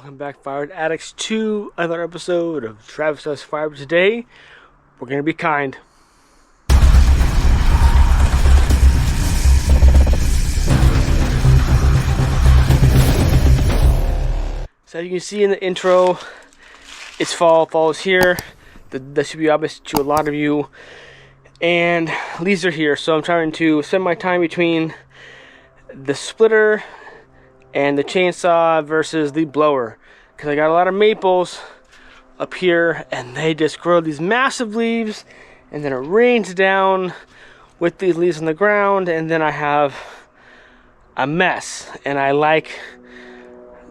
Welcome back, Firewood Addicts, to another episode of Travis Does Firewood. Today, we're going to be kind. So as you can see in the intro, it's fall. Fall is here. That should be obvious to a lot of you. And leaves are here, so I'm trying to spend my time between the splitter and the chainsaw versus the blower, because I got a lot of maples up here and they just grow these massive leaves, and then it rains down with these leaves on the ground, and then I have a mess, and I like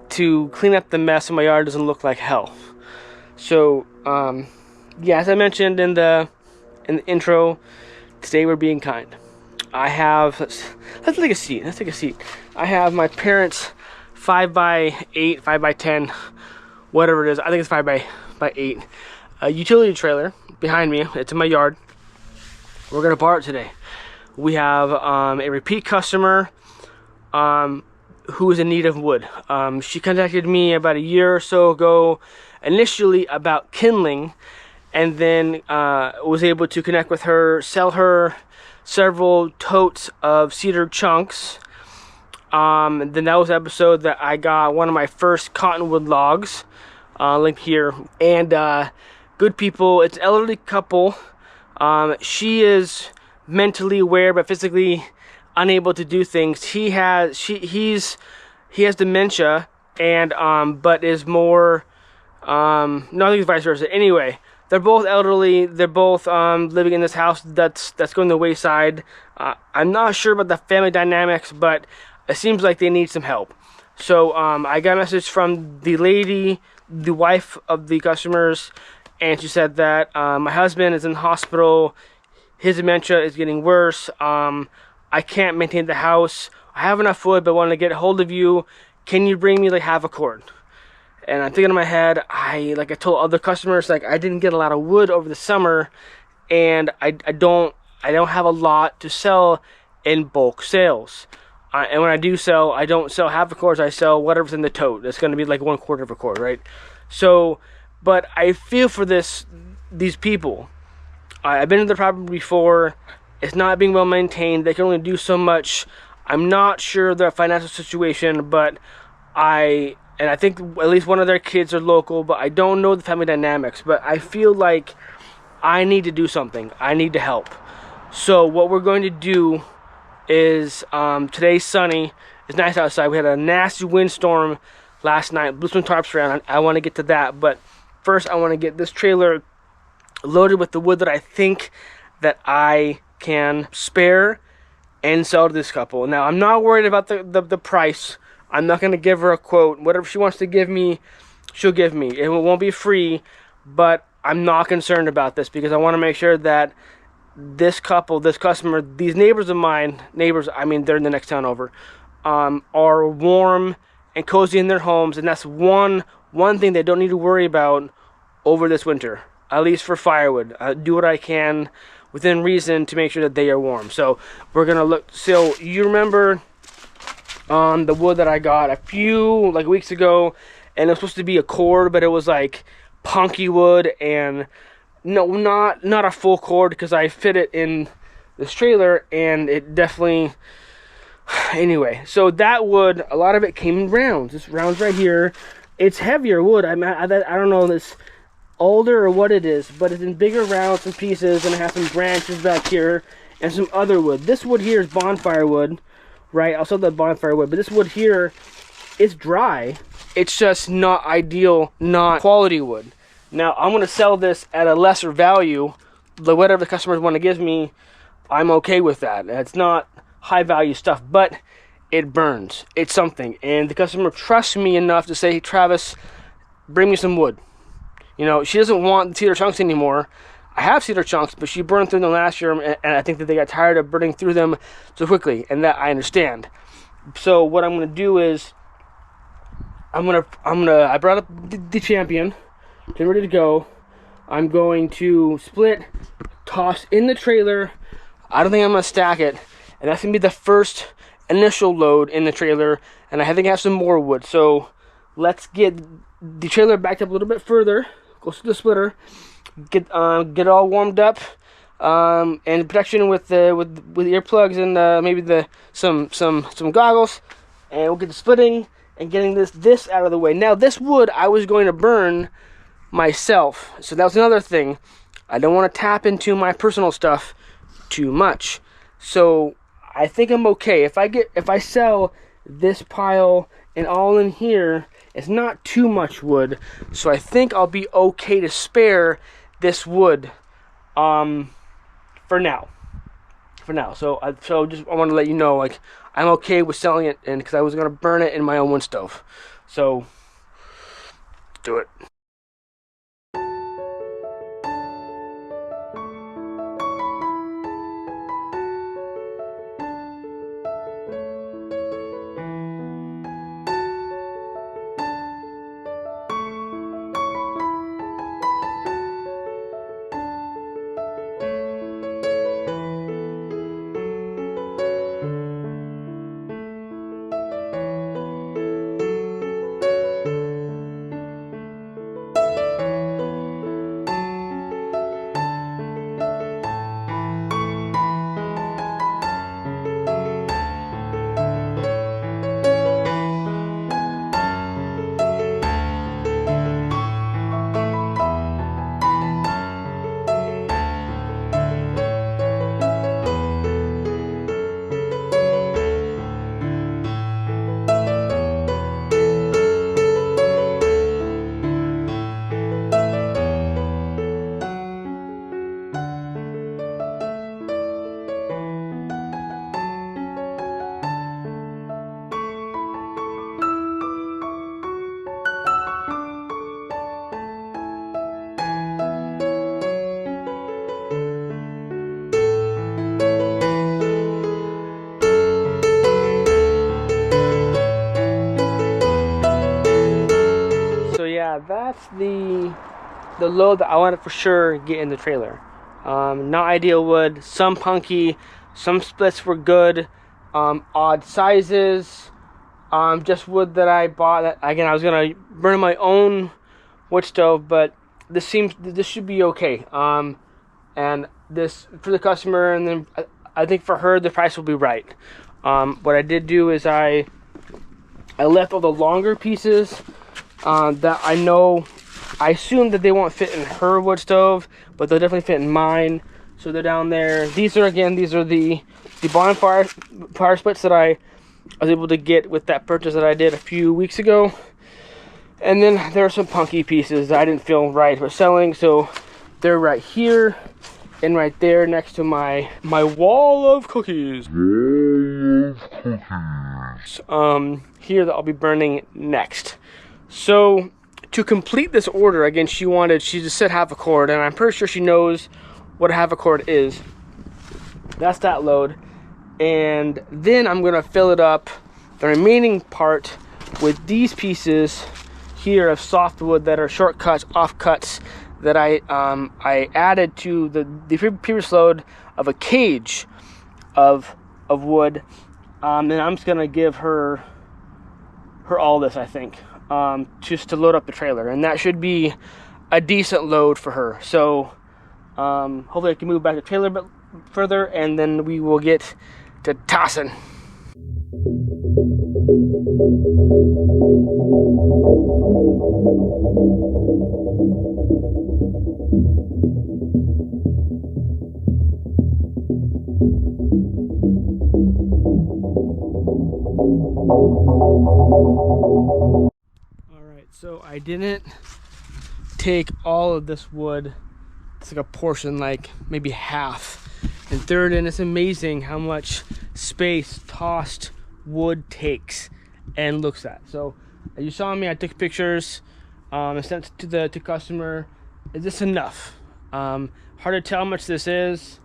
to clean up the mess so my yard doesn't look like hell. So yeah, as I mentioned in the intro, today we're being kind. I have, let's take a seat. I have my parents' 5x8, 5x10, whatever it is. I think it's 5x8 utility trailer behind me. It's in my yard. We're gonna borrow it today. We have a repeat customer who is in need of wood. She contacted me about a year or so ago, initially about kindling, and then was able to connect with her, sell her several totes of cedar chunks. Then that was the episode that I got one of my first cottonwood logs, linked here. And good people. It's an elderly couple. She is mentally aware but physically unable to do things. He has dementia, and but is more no, I think it's vice versa. Anyway, they're both elderly. They're both living in this house that's going to the wayside. I'm not sure about the family dynamics, but it seems like they need some help. So I got a message from the lady, the wife of the customers, and she said that my husband is in the hospital. His dementia is getting worse. I can't maintain the house. I have enough wood, but I want to get a hold of you. Can you bring me like half a cord? And I'm thinking in my head, I told other customers, like, I didn't get a lot of wood over the summer, and I don't have a lot to sell in bulk sales. And when I do sell, I don't sell half a cord. I sell whatever's in the tote. It's going to be like 1/4 of a cord, right? So, but I feel for these people. I've been to the property before. It's not being well maintained. They can only do so much. I'm not sure their financial situation, but I think at least one of their kids are local, but I don't know the family dynamics. But I feel like I need to do something. I need to help. So what we're going to do is, today's sunny. It's nice outside. We had a nasty windstorm last night. Blew some tarps around. I want to get to that. But first I want to get this trailer loaded with the wood that I think that I can spare and sell to this couple. Now, I'm not worried about the price. I'm not going to give her a quote. Whatever she wants to give me, she'll give me. It won't be free, but I'm not concerned about this because I want to make sure that this couple, this customer, these neighbors of mine, I mean, they're in the next town over, are warm and cozy in their homes, and that's one thing they don't need to worry about over this winter, at least for firewood. Do what I can within reason to make sure that they are warm. So we're going to look. So you remember the wood that I got a few weeks ago, and it was supposed to be a cord, but it was like punky wood, and no, not a full cord, because I fit it in this trailer, and it definitely, anyway. So that wood, a lot of it came in rounds. This rounds right here. It's heavier wood. I don't know if it's older or what it is, but it's in bigger rounds and pieces, and it has some branches back here and some other wood. This wood here is bonfire wood. Right, I'll sell the bonfire wood, but this wood here is dry. It's just not ideal, not quality wood. Now, I'm going to sell this at a lesser value. Whatever the customers want to give me, I'm okay with that. It's not high value stuff, but it burns. It's something. And the customer trusts me enough to say, hey, Travis, bring me some wood. You know, she doesn't want the cedar chunks anymore. I have cedar chunks, but she burned through them last year, and I think that they got tired of burning through them so quickly, and that I understand. So what I'm going to do is, I brought up the champion, getting ready to go. I'm going to split, toss in the trailer. I don't think I'm going to stack it, and that's going to be the first initial load in the trailer, and I think I have some more wood. So let's get the trailer backed up a little bit further. Go to the splitter, get it all warmed up, and protection with earplugs and maybe some goggles, and we'll get the splitting and getting this out of the way. Now this wood I was going to burn myself, so that was another thing. I don't want to tap into my personal stuff too much, so I think I'm okay if I sell this pile and all in here. It's not too much wood, so I think I'll be okay to spare this wood for now. So I want to let you know, like, I'm okay with selling it, and because I was gonna burn it in my own wood stove. So do it. Yeah, that's the load that I want to for sure get in the trailer. Not ideal wood, some punky, some splits were good, odd sizes, just wood that I bought that, again, I was gonna burn in my own wood stove, but this should be okay. And this for the customer, and then I think for her the price will be right. What I did do is I left all the longer pieces that I assume that they won't fit in her wood stove, but they'll definitely fit in mine. So they're down there. These are the bonfire splits that I was able to get with that purchase that I did a few weeks ago. And then there are some punky pieces that I didn't feel right with selling, so they're right here and right there next to my wall of cookies. Here that I'll be burning next. So to complete this order, again, she just said half a cord, and I'm pretty sure she knows what a half a cord is. That's that load. And then I'm gonna fill it up, the remaining part, with these pieces here of softwood that are shortcuts, offcuts that I added to the previous load of a cage of wood. And I'm just gonna give her all this, I think, just to load up the trailer, and that should be a decent load for her. So hopefully I can move back the trailer a bit further, and then we will get to tossing. Alright, so I didn't take all of this wood. It's like a portion, like maybe half, and throw it in. It's amazing how much space tossed wood takes and looks at. So as you saw me, I took pictures and sent to the customer. Is this enough? Hard to tell how much this is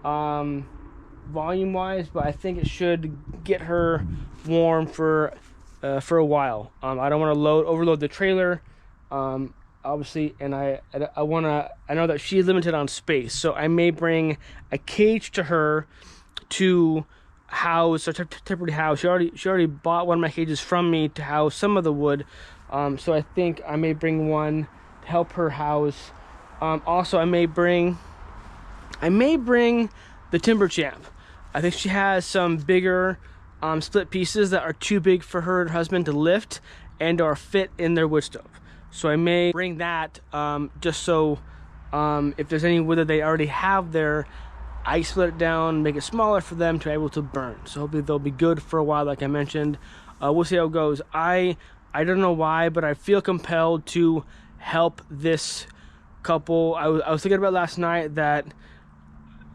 volume wise, but I think it should get her warm for a while. I don't want to overload the trailer, obviously, and I know that she's limited on space, so I may bring a cage to her to house, or temporarily house. She already bought one of my cages from me to house some of the wood, So I think I may bring one to help her house. Also, I may bring the Timber Champ. I think she has some bigger split pieces that are too big for her and her husband to lift and or fit in their wood stove. So I may bring that just so if there's any wood that they already have there, I split it down, make it smaller for them to be able to burn. So hopefully they'll be good for a while, like I mentioned. We'll see how it goes. I don't know why, but I feel compelled to help this couple. I was thinking about last night that,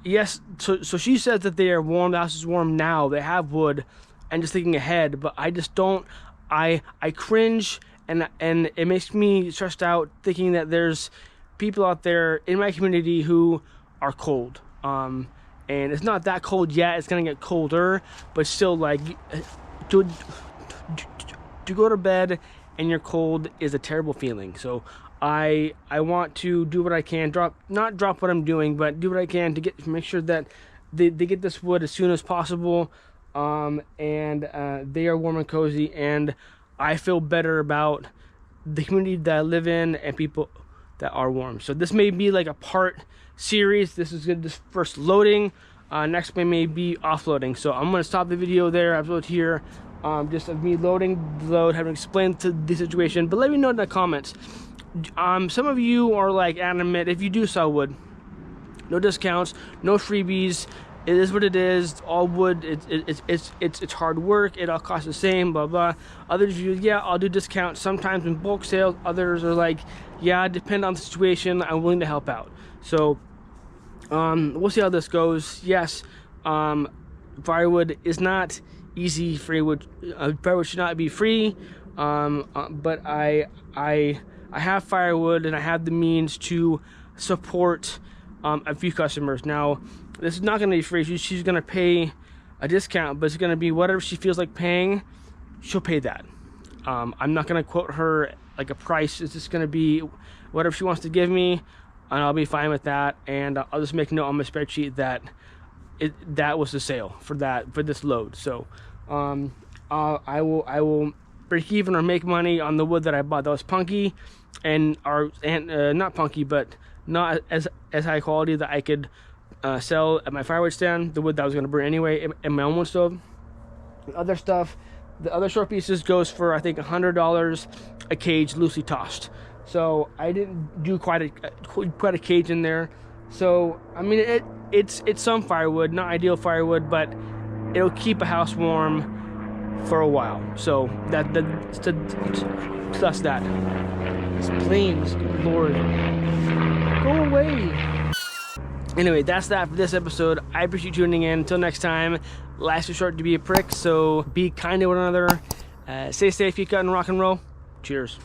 yes, so she says that they are warm, the house is warm now, they have wood, and just thinking ahead, but I just don't, I cringe, and it makes me stressed out thinking that there's people out there in my community who are cold. And it's not that cold yet, it's gonna get colder, but still, like, to go to bed and you're cold is a terrible feeling. So I want to do what I can, not drop what I'm doing, but do what I can to make sure that they get this wood as soon as possible, and they are warm and cozy, and I feel better about the community that I live in and people that are warm. So this may be like a part series. This is good, this first loading. Next may be offloading. So I'm gonna stop the video there, upload here, just of me loading the load, having explained to the situation. But let me know in the comments. Some of you are like adamant, if you do sell wood, no discounts, no freebies, it is what it is, all wood, it's hard work, it all costs the same, blah blah. Others of you, yeah, I'll do discounts sometimes in bulk sales. Others are like, yeah, depend on the situation, I'm willing to help out. So we'll see how this goes. Yes, firewood is not easy. Firewood should not be free, but I have firewood and I have the means to support a few customers. Now, this is not going to be free. She's going to pay a discount, but it's going to be whatever she feels like paying, she'll pay that. I'm not going to quote her like a price. It's just going to be whatever she wants to give me, and I'll be fine with that. And I'll just make a note on my spreadsheet that that was the sale for this load. So I will break even or make money on the wood that I bought that was punky and not punky, but not as high quality that I could sell at my firewood stand, the wood that I was going to burn anyway in my own wood stove. And other stuff, the other short pieces goes for I think $100 a cage, loosely tossed. So I didn't do quite a cage in there. So I mean, it's some firewood, not ideal firewood, but it'll keep a house warm for a while. So that's that. These planes, good Lord, go away. Anyway, that's that for this episode. I appreciate you tuning in. Until next time, life's too short to be a prick, so be kind to one another. Stay safe, keep cutting rock and roll. Cheers.